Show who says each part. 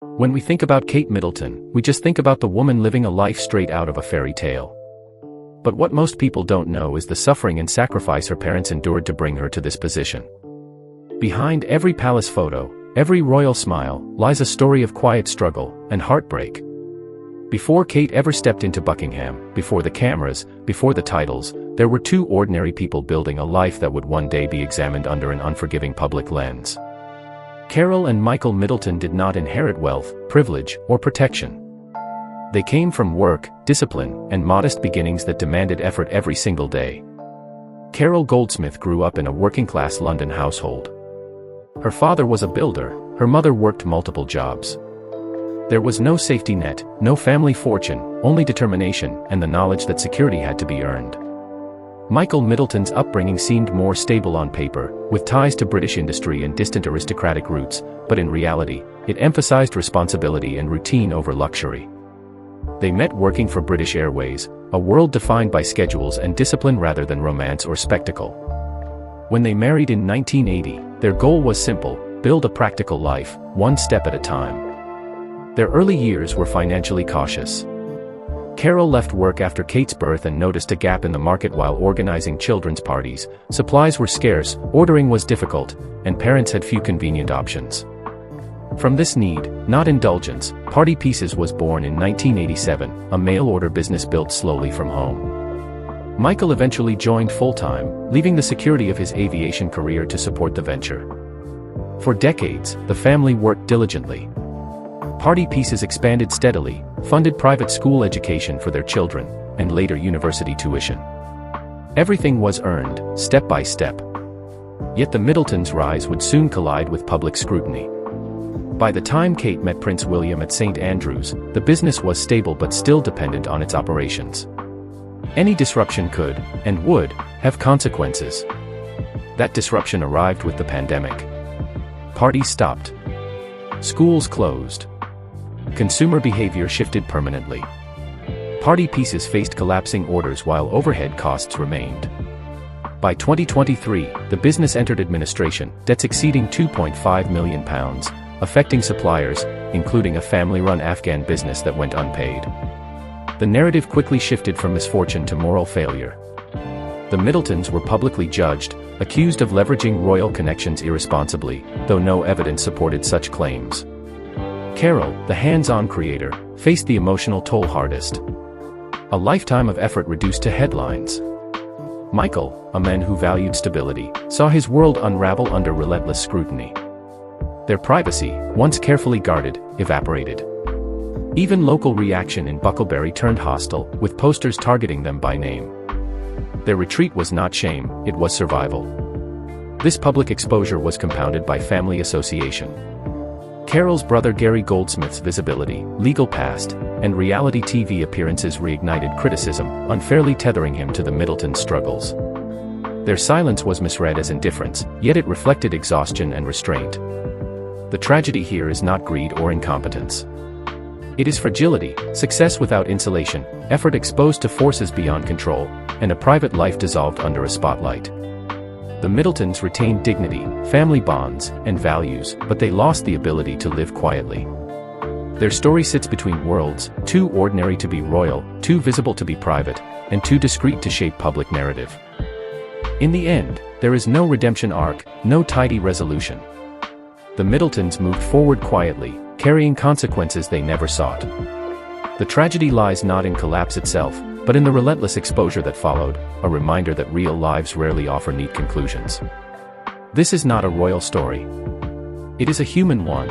Speaker 1: When we think about Kate Middleton, we just think about the woman living a life straight out of a fairy tale. But what most people don't know is the suffering and sacrifice her parents endured to bring her to this position. Behind every palace photo, every royal smile, lies a story of quiet struggle and heartbreak. Before Kate ever stepped into Buckingham, before the cameras, before the titles, there were two ordinary people building a life that would one day be examined under an unforgiving public lens. Carol and Michael Middleton did not inherit wealth, privilege, or protection. They came from work, discipline, and modest beginnings that demanded effort every single day. Carol Goldsmith grew up in a working-class London household. Her father was a builder, her mother worked multiple jobs. There was no safety net, no family fortune, only determination and the knowledge that security had to be earned. Michael Middleton's upbringing seemed more stable on paper, with ties to British industry and distant aristocratic roots, but in reality, it emphasized responsibility and routine over luxury. They met working for British Airways, a world defined by schedules and discipline rather than romance or spectacle. When they married in 1980, their goal was simple: build a practical life, one step at a time. Their early years were financially cautious. Carol left work after Kate's birth and noticed a gap in the market while organizing children's parties. Supplies were scarce, ordering was difficult, and parents had few convenient options. From this need, not indulgence, Party Pieces was born in 1987, a mail-order business built slowly from home. Michael eventually joined full-time, leaving the security of his aviation career to support the venture. For decades, the family worked diligently. Party Pieces expanded steadily, funded private school education for their children, and later university tuition. Everything was earned, step by step. Yet the Middletons' rise would soon collide with public scrutiny. By the time Kate met Prince William at St. Andrews, the business was stable but still dependent on its operations. Any disruption could, and would, have consequences. That disruption arrived with the pandemic. Parties stopped. Schools closed. Consumer behavior shifted permanently. Party Pieces faced collapsing orders while overhead costs remained. By 2023, the business entered administration, debts exceeding £2.5 million, affecting suppliers, including a family-run Afghan business that went unpaid. The narrative quickly shifted from misfortune to moral failure. The Middletons were publicly judged, accused of leveraging royal connections irresponsibly, though no evidence supported such claims. Carol, the hands-on creator, faced the emotional toll hardest. A lifetime of effort reduced to headlines. Michael, a man who valued stability, saw his world unravel under relentless scrutiny. Their privacy, once carefully guarded, evaporated. Even local reaction in Bucklebury turned hostile, with posters targeting them by name. Their retreat was not shame, it was survival. This public exposure was compounded by family association. Carol's brother Gary Goldsmith's visibility, legal past, and reality TV appearances reignited criticism, unfairly tethering him to the Middleton struggles. Their silence was misread as indifference, yet it reflected exhaustion and restraint. The tragedy here is not greed or incompetence. It is fragility, success without insulation, effort exposed to forces beyond control, and a private life dissolved under a spotlight. The Middletons retained dignity, family bonds, and values, but they lost the ability to live quietly. Their story sits between worlds, too ordinary to be royal, too visible to be private, and too discreet to shape public narrative. In the end, there is no redemption arc, no tidy resolution. The Middletons moved forward quietly, carrying consequences they never sought. The tragedy lies not in collapse itself, but in the relentless exposure that followed, a reminder that real lives rarely offer neat conclusions. This is not a royal story. It is a human one,